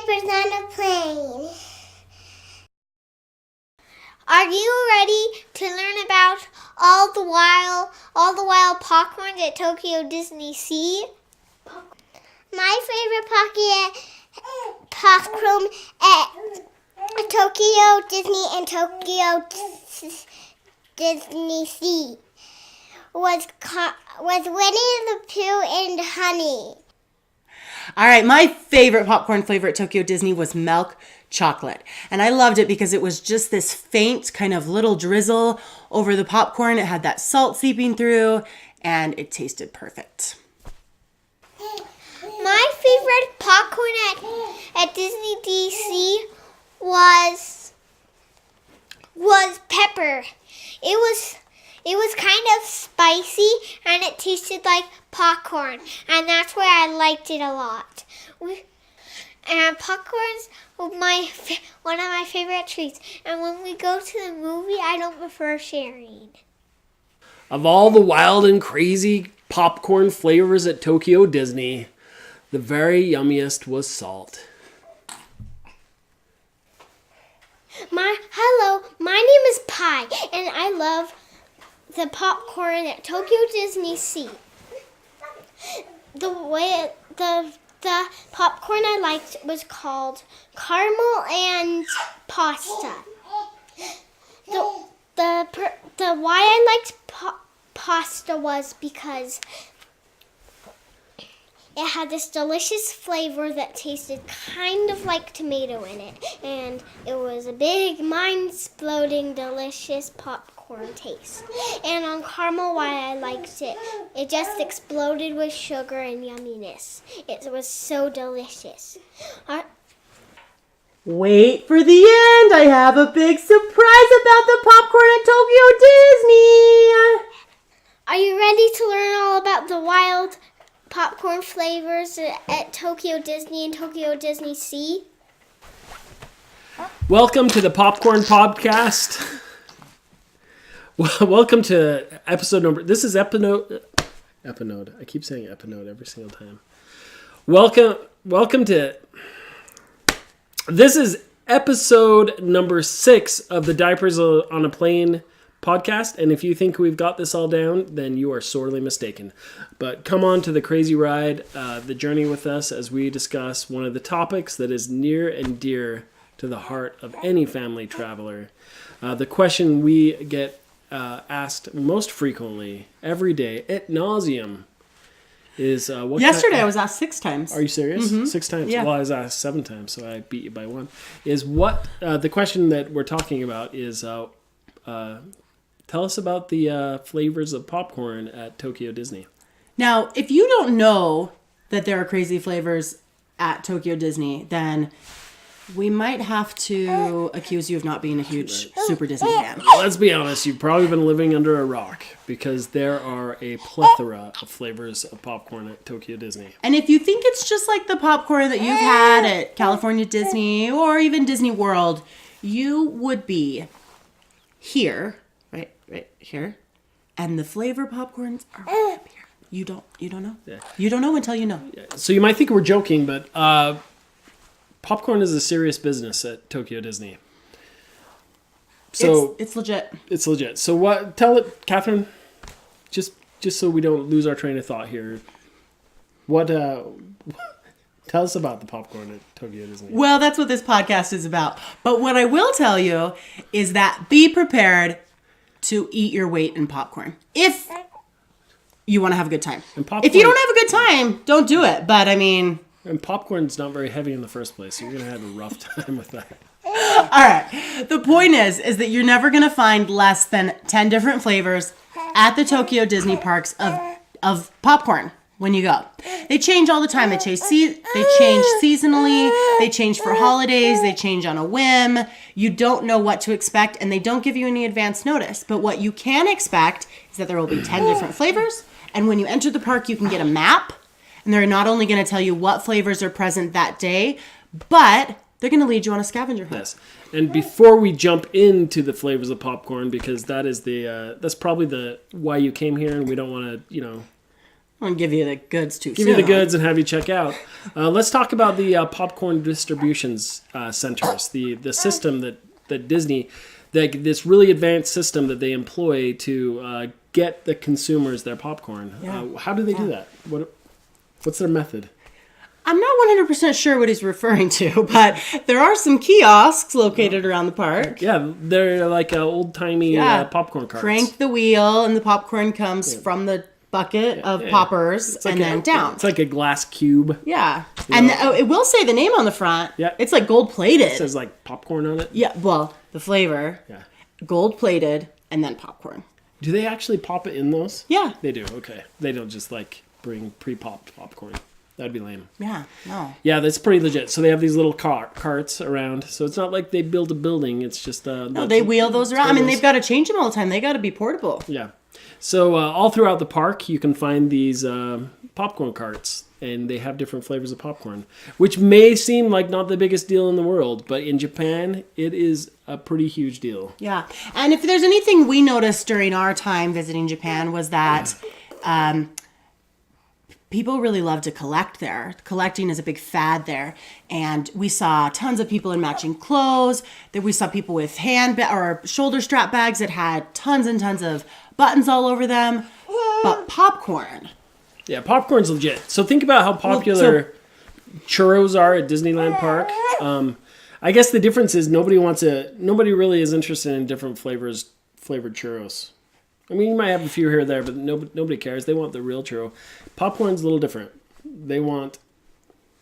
Diapers on a plane. Are you ready to learn about all the wild popcorn at Tokyo Disney Sea? My favorite popcorn at Tokyo Disney and Tokyo Disney Sea was Winnie the Pooh and Honey. All right, my favorite popcorn flavor at Tokyo Disney was milk chocolate. And I loved it because it was just this faint kind of little drizzle over the popcorn. It had that salt seeping through and it tasted perfect. My favorite popcorn at Disney DC was pepper. It was kind of spicy and it tasted like popcorn, and that's why I liked it a lot. And popcorn's one of my favorite treats. And when we go to the movie, I don't prefer sharing. Of all the wild and crazy popcorn flavors at Tokyo Disney, the very yummiest was salt. Hello, my name is Pi, and I love the popcorn at Tokyo Disney Sea. The popcorn I liked was called caramel and pasta. The why I liked pasta was because it had this delicious flavor that tasted kind of like tomato in it, and it was a big, mind-exploding, delicious popcorn taste. And on caramel, why I liked it, it just exploded with sugar and yumminess. It was so delicious. Wait for the end. I have a big surprise about the popcorn at Tokyo Disney. Are you ready to learn all about the wild popcorn flavors at Tokyo Disney and Tokyo Disney Sea? Welcome to the Popcorn Podcast. Welcome to episode number... This is Epinode. I keep saying Epinode every single time. Welcome to... This is episode number 6 of the Diapers on a Plane podcast. And if you think we've got this all down, then you are sorely mistaken. But come on to the crazy ride, the journey with us as we discuss one of the topics that is near and dear to the heart of any family traveler. The question we get asked most frequently, every day, ad nauseum, is what Yesterday I was asked 6 times. Are you serious? Mm-hmm. 6 times? Yeah. Well, I was asked 7 times, so I beat you by 1. Is what the question that we're talking about is, tell us about the flavors of popcorn at Tokyo Disney. Now, if you don't know that there are crazy flavors at Tokyo Disney, then we might have to accuse you of not being a huge Super Disney fan. Let's be honest, you've probably been living under a rock because there are a plethora of flavors of popcorn at Tokyo Disney. And if you think it's just like the popcorn that you've had at California Disney or even Disney World, you would be here, right here, and the flavor popcorns are right up here. You don't know? Yeah. You don't know until you know. So you might think we're joking, but popcorn is a serious business at Tokyo Disney. So it's legit. It's legit. So what? Tell it, Catherine. Just so we don't lose our train of thought here. What? Tell us about the popcorn at Tokyo Disney. Well, that's what this podcast is about. But what I will tell you is that be prepared to eat your weight in popcorn if you want to have a good time. If you don't have a good time, don't do it. But I mean... And popcorn's not very heavy in the first place, so you're going to have a rough time with that. All right. The point is that you're never going to find less than 10 different flavors at the Tokyo Disney parks of popcorn when you go. They change all the time. They change seasonally. They change for holidays. They change on a whim. You don't know what to expect, and they don't give you any advance notice. But what you can expect is that there will be 10 different flavors, and when you enter the park, you can get a map. And they're not only going to tell you what flavors are present that day, but they're going to lead you on a scavenger hunt. Yes. And before we jump into the flavors of popcorn, because that is that's probably the why you came here, and we don't want to, I'm gonna give you the goods too. Give you the goods and have you check out. Let's talk about the popcorn distributions centers. The system that Disney, this really advanced system that they employ to get the consumers their popcorn. Yeah. How do they do that? What's their method? I'm not 100% sure what he's referring to, but there are some kiosks located around the park. Yeah, they're like old-timey popcorn carts. Crank the wheel, and the popcorn comes from the bucket of poppers and then down. It's like a glass cube. Yeah. And it will say the name on the front. Yeah. It's like gold-plated. It says like popcorn on it. Yeah, well, the flavor. Yeah. Gold-plated, and then popcorn. Do they actually pop it in those? Yeah. They do, okay. They don't just like bring pre-popped popcorn. That'd be lame. Yeah, no. Yeah, that's pretty legit. So they have these little carts around. So it's not like they build a building. It's just... No, they wheel those around. I mean, they've got to change them all the time. They got to be portable. Yeah. So all throughout the park, you can find these popcorn carts. And they have different flavors of popcorn. Which may seem like not the biggest deal in the world. But in Japan, it is a pretty huge deal. Yeah. And if there's anything we noticed during our time visiting Japan was that... people really love to collect there. Collecting is a big fad there. And we saw tons of people in matching clothes. That we saw people with or shoulder strap bags that had tons and tons of buttons all over them. But popcorn. Yeah, popcorn's legit. So think about how popular churros are at Disneyland Park. I guess the difference is nobody really is interested in different flavored churros. I mean, you might have a few here or there, but nobody cares. They want the real churro. Popcorn's a little different. They want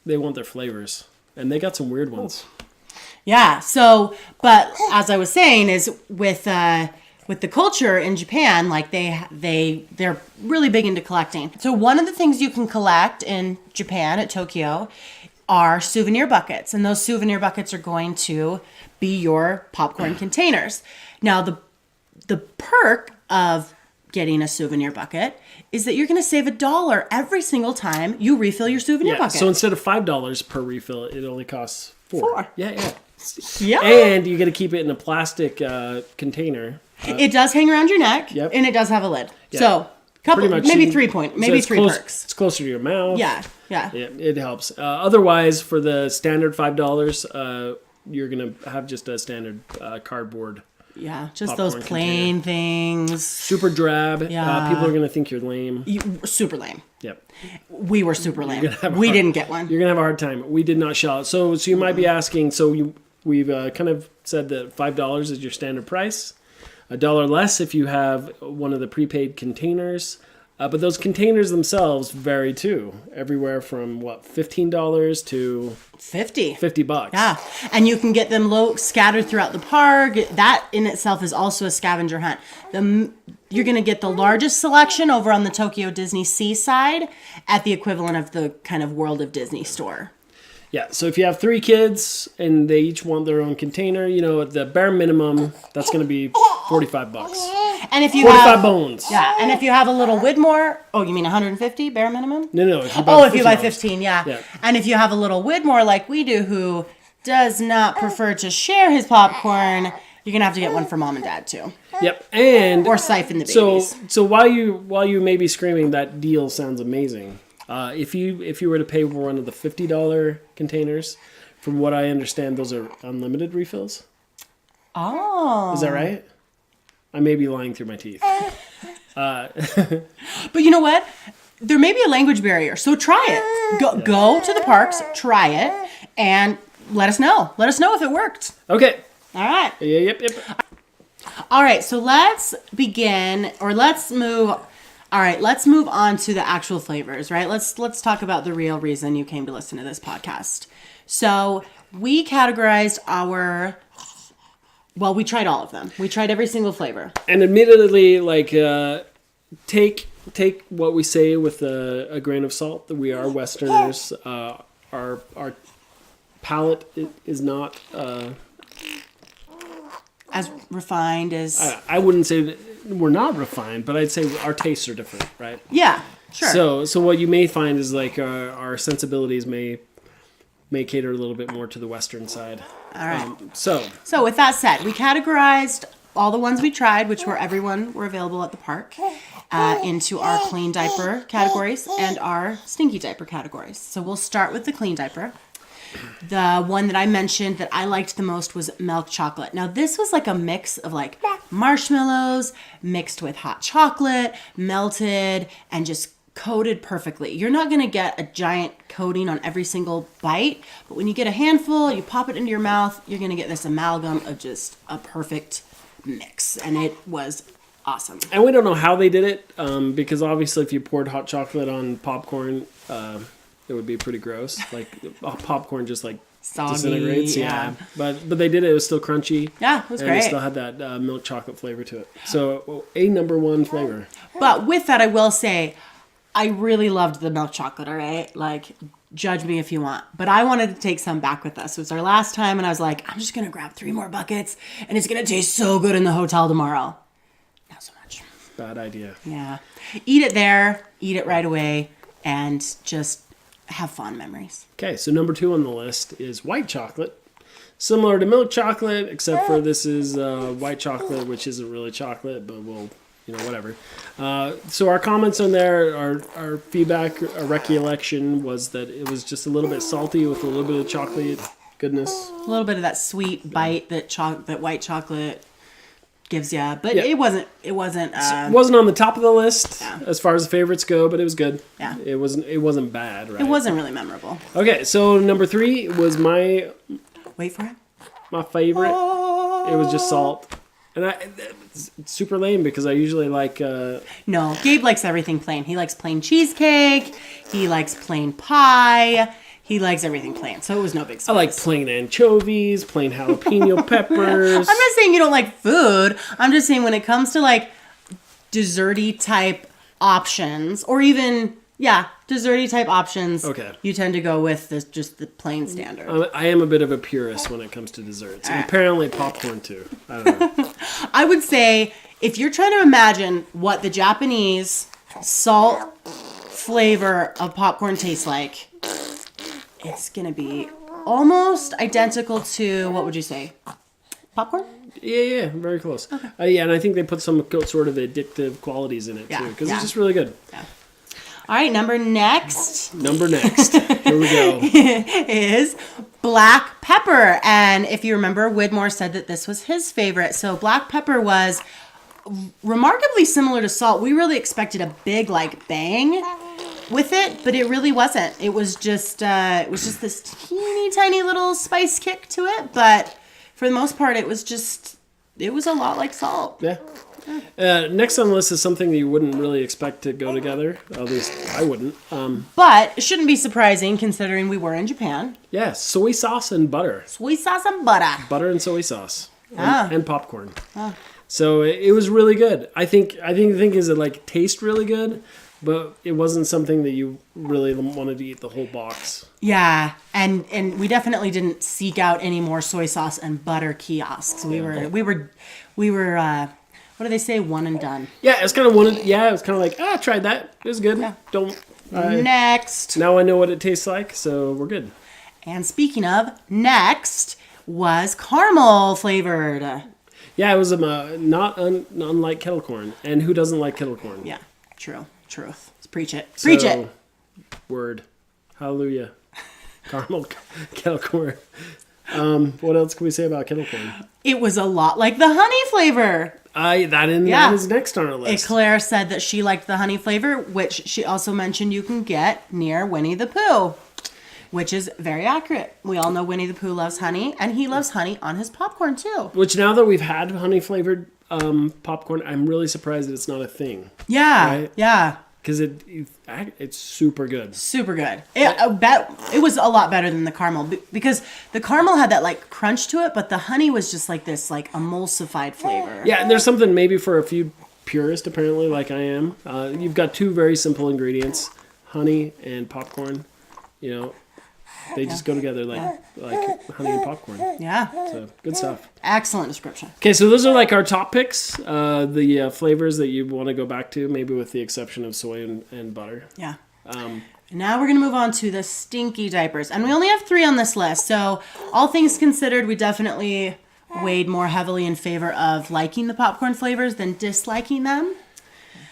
their flavors, and they got some weird ones. Yeah. So, but as I was saying, is with the culture in Japan, like they're really big into collecting. So one of the things you can collect in Japan at Tokyo are souvenir buckets, and those souvenir buckets are going to be your popcorn containers. Now the perk of getting a souvenir bucket is that you're going to save $1 every single time you refill your souvenir bucket. So instead of $5 per refill, it only costs $4. Yeah. And you got to keep it in a plastic container. It does hang around your neck, and it does have a lid. Yeah. So maybe 3 perks. It's closer to your mouth. Yeah. It helps. Otherwise, for the standard $5, you're going to have just a standard cardboard. Yeah, just those plain things. Super drab. Yeah. People are going to think you're lame. Super lame. Yep. We were super lame. We didn't get one. You're going to have a hard time. We did not shell. So you might be asking, we've kind of said that $5 is your standard price. $1 less if you have one of the prepaid containers. But those containers themselves vary too. Everywhere from $15 to $50. Yeah. And you can get them scattered throughout the park. That in itself is also a scavenger hunt. You're going to get the largest selection over on the Tokyo Disney Sea side at the equivalent of the kind of World of Disney store. Yeah, so if you have 3 kids and they each want their own container, the bare minimum, that's going to be $45. And if you 45 bones. Yeah, and if you have a little Widmore, you mean 150 bare minimum? No. If you buy 15, yeah. And if you have a little Widmore like we do, who does not prefer to share his popcorn, you're going to have to get one for mom and dad too. Yep, and or siphon the babies. So while you may be screaming that deal sounds amazing, if you were to pay for one of the $50 containers, from what I understand, those are unlimited refills. Oh, is that right? I may be lying through my teeth. But you know what? There may be a language barrier, so try it. Go to the parks, try it, and let us know. Let us know if it worked. Okay. All right. Yep. All right, so let's move on to the actual flavors, right? Let's talk about the real reason you came to listen to this podcast. So we categorized we tried all of them. We tried every single flavor. And admittedly, take what we say with a grain of salt. That we are Westerners. Our palate is not as refined as... I wouldn't say that we're not refined, but I'd say our tastes are different, right? Yeah, sure. So what you may find is our sensibilities may cater a little bit more to the Western side. All right. So with that said, we categorized all the ones we tried, which everyone were available at the park. into our clean diaper categories and our stinky diaper categories. So we'll start with the clean diaper. The one that I mentioned that I liked the most was milk chocolate. Now this was like a mix of like marshmallows mixed with hot chocolate, melted, and just coated perfectly. You're not going to get a giant coating on every single bite, but when you get a handful, you pop it into your mouth, you're going to get this amalgam of just a perfect mix. And it was awesome. And we don't know how they did it, because obviously if you poured hot chocolate on popcorn, it would be pretty gross. Like popcorn just like Soggy, disintegrates. yeah. But they did it. It was still crunchy. Yeah, it was and great. it still had that milk chocolate flavor to it. So a number one flavor. But with that, I will say, I really loved the milk chocolate, all right? Like, judge me if you want. But I wanted to take some back with us. It was our last time, and I was like, I'm just going to grab 3 more buckets, and it's going to taste so good in the hotel tomorrow. Not so much. Bad idea. Yeah. Eat it there, eat it right away, and just have fond memories. Okay, so number 2 on the list is white chocolate. Similar to milk chocolate, except for this is white chocolate, which isn't really chocolate, but we'll, whatever. So our comments on there, our feedback, our recollection was that it was just a little bit salty with a little bit of chocolate goodness. A little bit of that sweet bite that white chocolate gives you, but it wasn't. It wasn't on the top of the list as far as the favorites go, but it was good. Yeah. It wasn't bad, right? It wasn't really memorable. Okay, so number 3 was my Wait for it. favorite. It was just salt. And it's super lame because I usually like... No, Gabe likes everything plain. He likes plain cheesecake. He likes plain pie. He likes everything plain. So it was no big surprise. I like plain anchovies, plain jalapeno peppers. I'm not saying you don't like food. I'm just saying when it comes to like desserty type options or even, desserty type options, you tend to go with just the plain standard. I am a bit of a purist when it comes to desserts. And apparently popcorn too. I don't know. I would say if you're trying to imagine what the Japanese salt flavor of popcorn tastes like, it's going to be almost identical to, what would you say? Popcorn? Yeah, very close. Okay. And I think they put some sort of addictive qualities in it too, because it's just really good. Yeah. All right, number next. Here we go. Is black pepper. And if you remember, Widmore said that this was his favorite. So black pepper was remarkably similar to salt. We really expected a big like bang with it, but it really wasn't. It was just this teeny tiny little spice kick to it, but for the most part it was a lot like salt. Yeah. Next on the list is something that you wouldn't really expect to go together. At least I wouldn't. But it shouldn't be surprising considering we were in Japan. Yeah, soy sauce and butter. Soy sauce and butter. Butter and soy sauce. And popcorn. So it was really good. I think the thing is it like tastes really good, but it wasn't something that you really wanted to eat the whole box. Yeah, and we definitely didn't seek out any more soy sauce and butter kiosks. We were what do they say? One and done. Yeah, it was kind of it was kind of like, I tried that. It was good. Yeah. Next. Now I know what it tastes like, so we're good. And speaking of, next was caramel flavored. Yeah, it was not unlike kettle corn. And who doesn't like kettle corn? Yeah, true. Truth. Let's preach it. Preach it. Word. Hallelujah. Caramel kettle corn. What else can we say about kettle corn? It was a lot like the honey flavor. That is next on our list. Claire said that she liked the honey flavor, which she also mentioned you can get near Winnie the Pooh, which is very accurate. We all know Winnie the Pooh loves honey, and he loves honey on his popcorn too. Which now that we've had honey flavored popcorn, I'm really surprised that it's not a thing. Yeah, right? Yeah. Because it's super good. Super good. It was a lot better than the caramel because the caramel had that like crunch to it, but the honey was just like this like emulsified flavor. Yeah, and there's something maybe for a few purists apparently like I am. You've got 2 very simple ingredients, honey and popcorn. They just go together like honey and popcorn. Yeah. So good stuff. Excellent description. Okay, so those are like our top picks, the flavors that you want to go back to, maybe with the exception of soy and butter. Yeah. Now we're going to move on to the stinky diapers. And we only have 3 on this list. So all things considered, we definitely weighed more heavily in favor of liking the popcorn flavors than disliking them.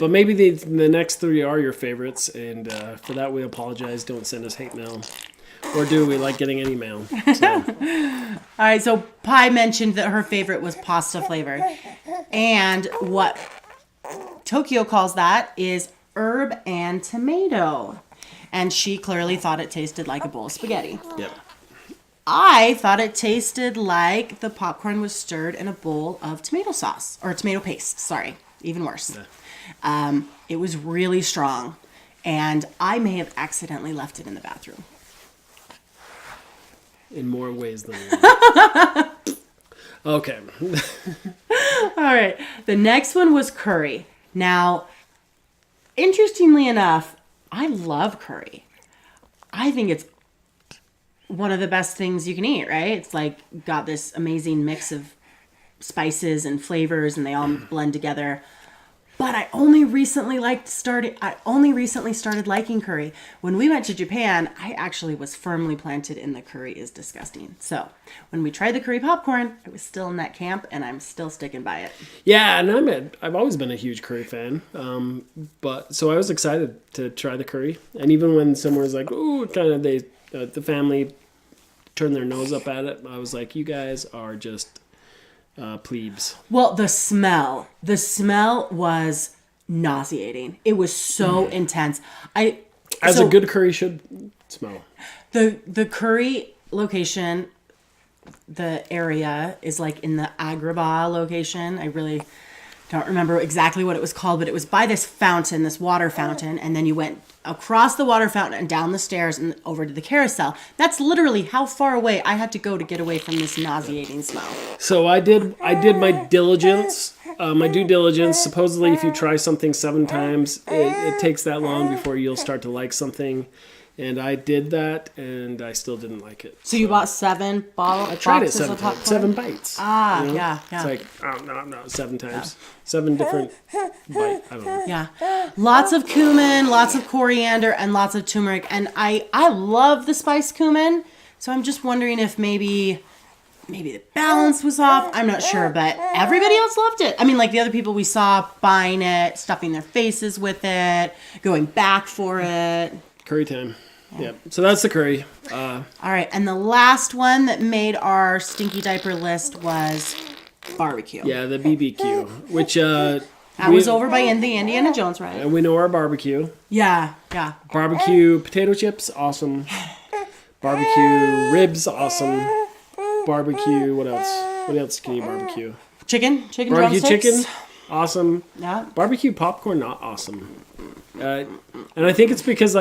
But maybe the next 3 are your favorites, and for that we apologize. Don't send us hate mail. Or do we like getting any mail? So. All right, so Pi mentioned that her favorite was pasta flavor. And what Tokyo calls that is herb and tomato. And she clearly thought it tasted like a bowl of spaghetti. Yep. I thought it tasted like the popcorn was stirred in a bowl of tomato sauce. Or tomato paste, sorry. Even worse. Yeah. It was really strong. And I may have accidentally left it in the bathroom. In more ways than one. Okay. All right. The next one was curry. Now, interestingly enough, I love curry. I think it's one of the best things you can eat, right? It's like got this amazing mix of spices and flavors and they all blend together. But I only recently started liking curry. When we went to Japan, I actually was firmly planted in the curry is disgusting. So when we tried the curry popcorn, I was still in that camp and I'm still sticking by it. Yeah, and I've always been a huge curry fan. But so I was excited to try the curry. And even when someone was like, "Ooh," kind of the family turned their nose up at it, I was like, "You guys are just plebes." Well, the smell was nauseating. It was so intense. As a good curry should smell. The curry location, the area is like in the Agrabah location. I really don't remember exactly what it was called, but it was by this fountain, this water fountain, and then you went across the water fountain and down the stairs and over to the carousel. That's literally how far away I had to go to get away from this nauseating smell. So I did my diligence, my due diligence. Supposedly, if you try something 7 times, it takes that long before you'll start to like something. And I did that, and I still didn't like it. So you bought 7 I tried it boxes 7 of times, popcorn? 7 bites. Ah, you know? yeah. It's like, oh, no, 7 times. 7 different bites. I don't know. Yeah. Lots of cumin, lots of coriander, and lots of turmeric. And I love the spice cumin. So I'm just wondering if maybe the balance was off. I'm not sure, but everybody else loved it. I mean, like the other people we saw buying it, stuffing their faces with it, going back for it. Curry time. Yeah. So that's the curry. All right. And the last one that made our stinky diaper list was barbecue. Yeah, the BBQ, which That was over by the Indiana Jones ride. and we know our barbecue. Yeah. Barbecue potato chips, awesome. Barbecue ribs, awesome. Barbecue, what else? What else can you barbecue? Chicken Barbecue drumsticks. chicken, awesome. Yeah. Barbecue popcorn, not awesome. And I think it's because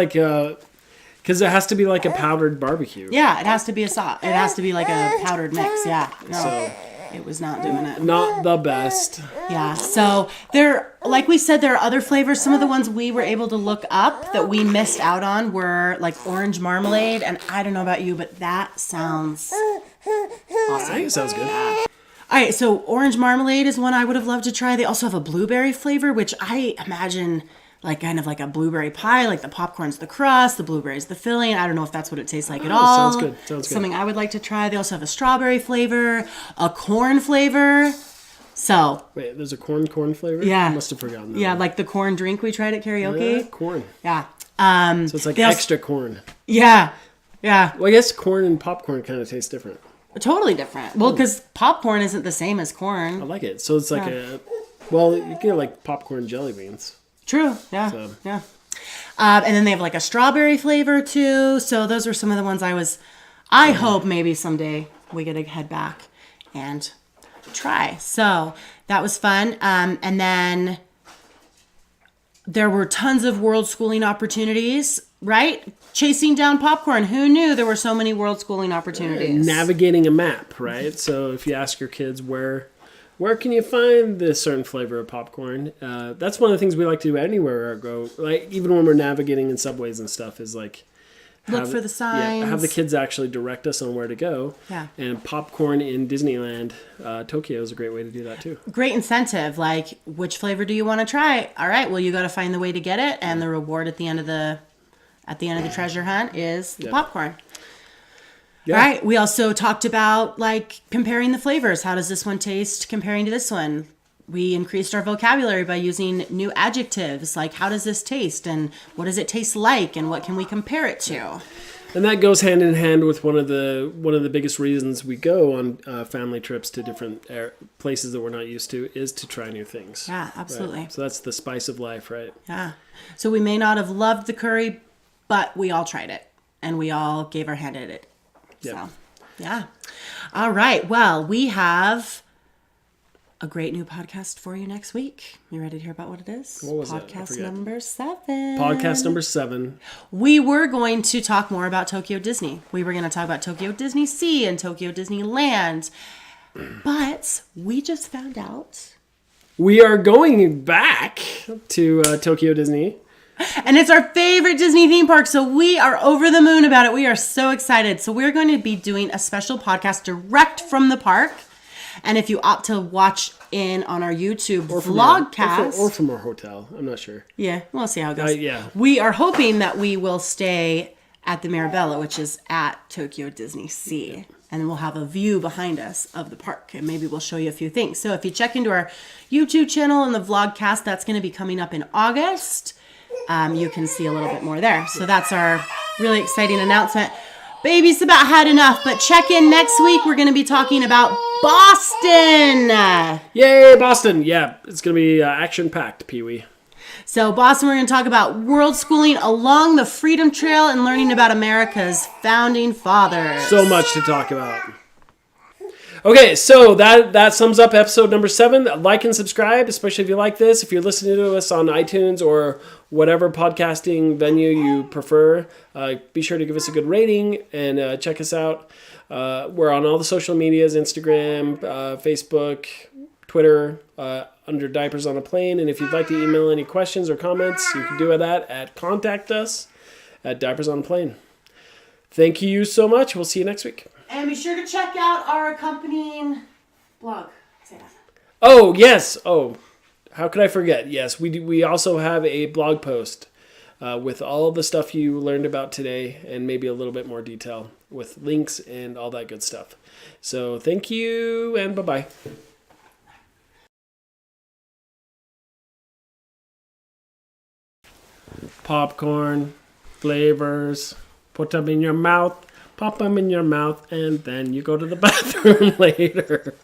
because it has to be like a powdered barbecue. Yeah, it has to be a sauce. It has to be like a powdered mix. Yeah. No, So it was not doing it. not the best. Yeah. So like we said, there are other flavors. Some of the ones we were able to look up that we missed out on were like orange marmalade. And I don't know about you, but that sounds awesome. I think it sounds good. All right. So orange marmalade is one I would have loved to try. They also have a blueberry flavor, which I imagine like kind of like a blueberry pie, like the popcorn's the crust, the blueberry's the filling. I don't know if that's what it tastes like at all. Sounds good. Something I would like to try. They also have a strawberry flavor, a corn flavor. So Wait, there's a corn flavor? Yeah. I must have forgotten that. yeah, like the corn drink we tried at karaoke. Yeah, corn. Yeah. So it's like They also- extra corn. Yeah. Well, I guess corn and popcorn kind of taste different. Totally different. Well, because popcorn isn't the same as corn. I like it. So it's like you get like popcorn jelly beans. True. Yeah. So. Yeah. And then they have like a strawberry flavor too. So those were some of the ones I hope maybe someday we get to head back and try. So that was fun. And then there were tons of world schooling opportunities, right? Chasing down popcorn. Who knew there were so many world schooling opportunities? Navigating a map, right? So if you ask your kids where can you find this certain flavor of popcorn, that's one of the things we like to do anywhere we go. Like even when we're navigating in subways and stuff, is like Look for the signs. Yeah, have the kids actually direct us on where to go. Yeah. And popcorn in Disneyland, Tokyo is a great way to do that too. Great incentive. Like, which flavor do you want to try? All right, well, you got to find the way to get it, and the reward at the end of the treasure hunt is the popcorn. Yeah. Right. We also talked about like comparing the flavors. How does this one taste comparing to this one? we increased our vocabulary by using new adjectives like how does this taste and what does it taste like and what can we compare it to. And that goes hand in hand with one of the biggest reasons we go on family trips to different places that we're not used to is to try new things. Yeah, absolutely. Right? So that's the spice of life, right? Yeah. So we may not have loved the curry, but we all tried it and we all gave our hand at it. Yep. So, yeah. All right. Well, we have a great new podcast for you next week. You ready to hear about what it is? What was it? I Podcast forget. number 7. Podcast number 7. We were going to talk more about Tokyo Disney. We were going to talk about Tokyo Disney Sea and Tokyo Disneyland. But we just found out. We are going back to Tokyo Disney. And it's our favorite Disney theme park, so we are over the moon about it. We are so excited. So we're going to be doing a special podcast direct from the park. And if you opt to watch in on our YouTube Vlogcast. Or from our hotel. I'm not sure. Yeah, we'll see how it goes. Yeah. We are hoping that we will stay at the Mirabella, which is at Tokyo Disney Sea. And we'll have a view behind us of the park. And maybe we'll show you a few things. So if you check into our YouTube channel and the Vlogcast, that's going to be coming up in August. You can see a little bit more there. So that's our really exciting announcement. Baby's about had enough, but check in next week. We're going to be talking about Boston. Yay, Boston. Yeah, it's going to be action-packed, Pee-wee. So Boston, we're going to talk about world schooling along the Freedom Trail and learning about America's founding fathers. So much to talk about. Okay, so that sums up episode number 7. Like and subscribe, especially if you like this. If you're listening to us on iTunes or whatever podcasting venue you prefer, be sure to give us a good rating and check us out. We're on all the social medias, Instagram, Facebook, Twitter, under Diapers on a Plane. And if you'd like to email any questions or comments, you can do that at contact us at Diapers on a Plane. Thank you so much. We'll see you next week. And be sure to check out our accompanying blog. Say that. Oh, yes. Oh, how could I forget? Yes, we also have a blog post with all of the stuff you learned about today and maybe a little bit more detail with links and all that good stuff. So thank you and bye-bye. Popcorn, flavors, put them in your mouth. Pop them in your mouth, and then you go to the bathroom later.